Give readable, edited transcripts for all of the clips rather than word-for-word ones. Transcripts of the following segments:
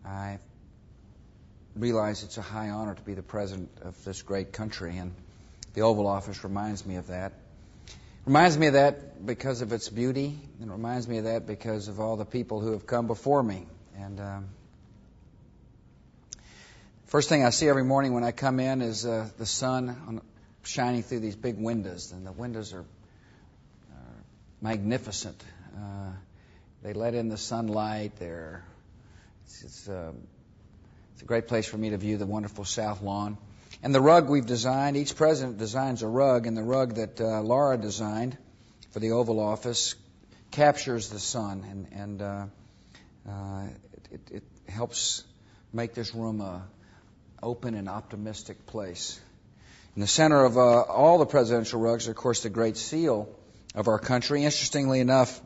I realize it's a high honor to be the president of this great country, and the Oval Office reminds me of that. Reminds me of that because of its beauty, and reminds me of that because of all the people who have come before me. And first thing I see every morning when I come in is the sun shining through these big windows, and the windows are magnificent. They let in the sunlight. It's a great place for me to view the wonderful South Lawn. And the rug we've designed, each president designs a rug, and the rug that Laura designed for the Oval Office captures the sun, and it helps make this room a open and optimistic place. In the center of all the presidential rugs, of course, the great seal of our country. Interestingly enough,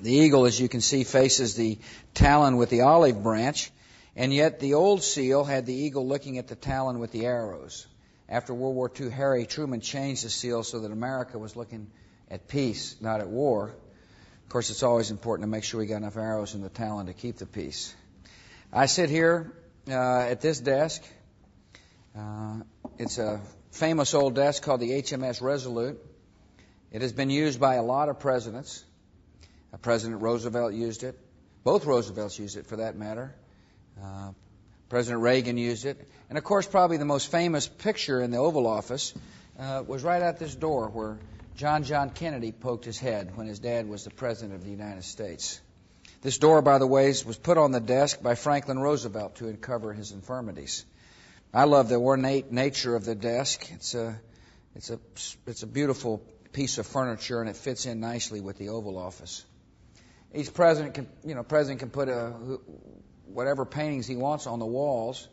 the eagle, as you can see, faces the talon with the olive branch, and yet the old seal had the eagle looking at the talon with the arrows. After World War II, Harry Truman changed the seal so that America was looking at peace, not at war. Of course, it's always important to make sure we got enough arrows in the talon to keep the peace. I sit here at this desk. It's a famous old desk called the HMS Resolute. It has been used by a lot of presidents. President Roosevelt used it. Both Roosevelts used it, for that matter. President Reagan used it. And, of course, probably the most famous picture in the Oval Office was right out this door where John Kennedy poked his head when his dad was the President of the United States. This door, by the way, was put on the desk by Franklin Roosevelt to uncover his infirmities. I love the ornate nature of the desk. It's a beautiful piece of furniture, and it fits in nicely with the Oval Office. Each president can put whatever paintings he wants on the walls.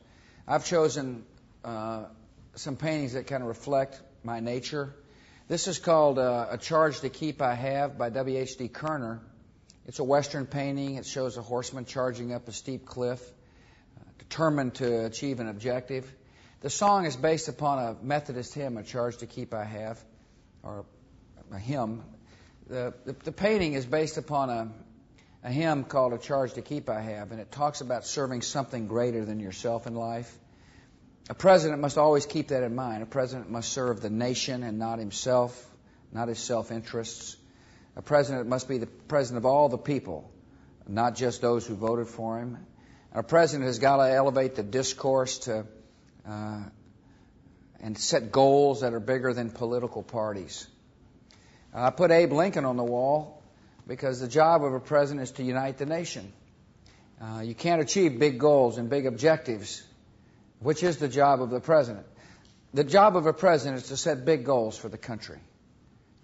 I've chosen some paintings that kind of reflect my nature. This is called A Charge to Keep I Have by W.H.D. Kerner. It's a Western painting. It shows a horseman charging up a steep cliff, determined to achieve an objective. The song is based upon a Methodist hymn, A Charge to Keep I Have, or a hymn. The painting is based upon a hymn called A Charge to Keep I Have, and it talks about serving something greater than yourself in life. A president must always keep that in mind. A president must serve the nation and not himself, not his self-interests. A president must be the president of all the people, not just those who voted for him. And a president has got to elevate the discourse to and set goals that are bigger than political parties. I put Abe Lincoln on the wall because the job of a president is to unite the nation. You can't achieve big goals and big objectives, which is the job of the president. The job of a president is to set big goals for the country,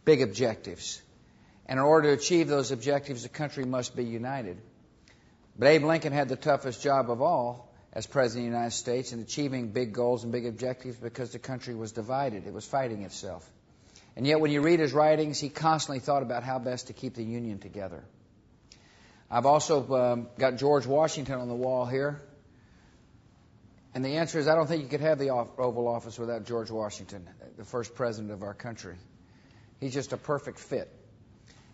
big objectives. And in order to achieve those objectives, the country must be united. But Abe Lincoln had the toughest job of all as President of the United States in achieving big goals and big objectives because the country was divided. It was fighting itself. And yet when you read his writings, he constantly thought about how best to keep the Union together. I've also got George Washington on the wall here. And the answer is I don't think you could have the Oval Office without George Washington, the first president of our country. He's just a perfect fit.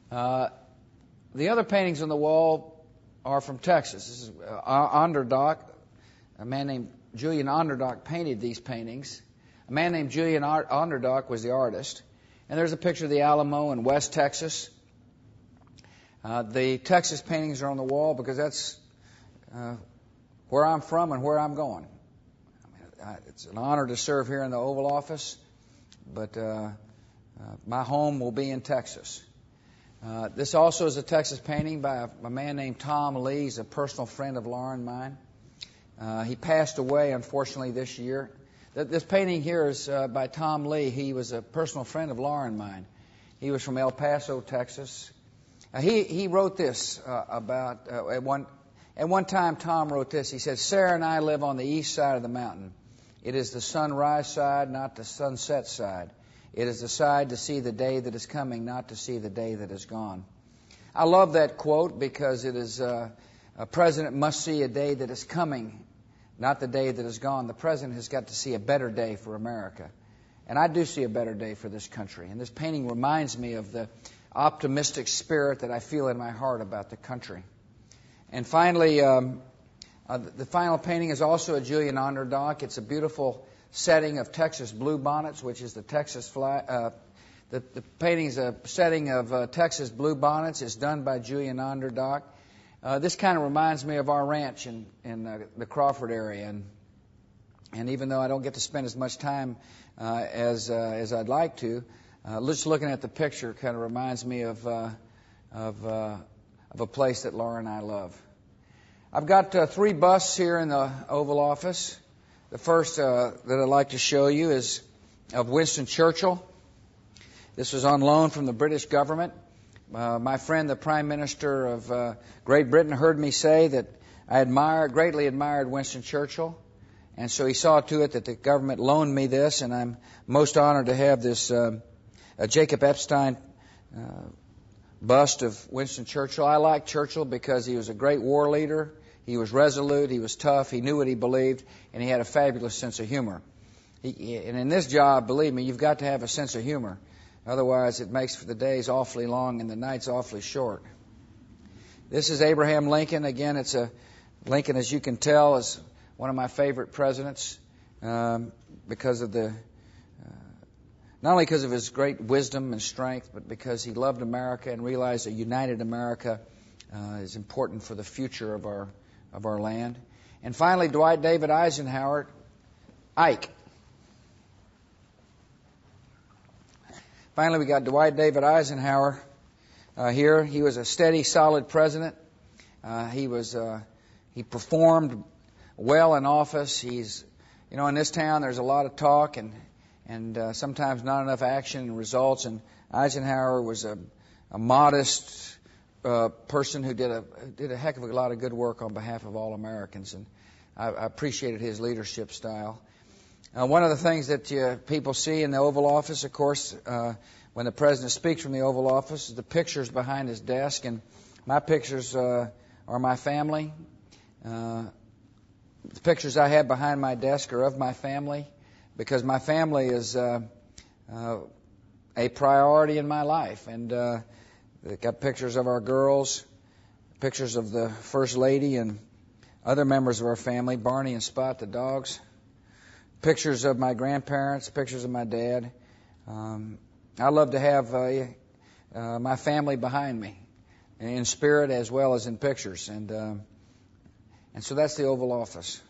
The other paintings on the wall are from Texas. This is Onderdock. A man named Julian Onderdock painted these paintings. A man named Julian Onderdock was the artist. And there's a picture of the Alamo in West Texas. The Texas paintings are on the wall because that's where I'm from and where I'm going. It's an honor to serve here in the Oval Office, but my home will be in Texas. This also is a Texas painting by a man named Tom Lee. He's a personal friend of Laura and mine. He passed away, unfortunately, this year. This painting here is by Tom Lee. He was a personal friend of Laura and mine. He was from El Paso, Texas. He wrote this about at one time. Tom wrote this. He said, "Sarah and I live on the east side of the mountain. It is the sunrise side, not the sunset side. It is the side to see the day that is coming, not to see the day that is gone." I love that quote because it is a president must see a day that is coming, not the day that is gone. The president has got to see a better day for America. And I do see a better day for this country. And this painting reminds me of the optimistic spirit that I feel in my heart about the country. And finally, The final painting is also a Julian Onderdock. It's a beautiful setting of Texas bluebonnets, which is the Texas flag. The painting is a setting of Texas bluebonnets. It's done by Julian Onderdock. This kind of reminds me of our ranch in the Crawford area, and even though I don't get to spend as much time as I'd like to, just looking at the picture kind of reminds me of a place that Laura and I love. I've got 3 busts here in the Oval Office. The first that I'd like to show you is of Winston Churchill. This was on loan from the British government. My friend, the Prime Minister of Great Britain, heard me say that I greatly admired Winston Churchill, and so he saw to it that the government loaned me this, and I'm most honored to have this Jacob Epstein bust of Winston Churchill. I like Churchill because he was a great war leader. He was resolute, he was tough, he knew what he believed, and he had a fabulous sense of humor. And in this job, believe me, you've got to have a sense of humor. Otherwise, it makes the days awfully long and the nights awfully short. This is Abraham Lincoln. Again, Lincoln, as you can tell, is one of my favorite presidents because of not only because of his great wisdom and strength, but because he loved America and realized a united America is important for the future of our land. And finally, Dwight David Eisenhower, Ike. Finally, we got Dwight David Eisenhower here. He was a steady, solid president. He performed well in office. In this town, there's a lot of talk and sometimes not enough action and results. And Eisenhower was a modest person who did a heck of a lot of good work on behalf of all Americans, and I appreciated his leadership style. One of the things that people see in the Oval Office, of course, when the President speaks from the Oval Office, is the pictures behind his desk, and my pictures are my family. The pictures I have behind my desk are of my family, because my family is a priority in my life, and they've got pictures of our girls, pictures of the First Lady and other members of our family, Barney and Spot, the dogs, pictures of my grandparents, pictures of my dad. I love to have my family behind me, in spirit as well as in pictures, and so that's the Oval Office.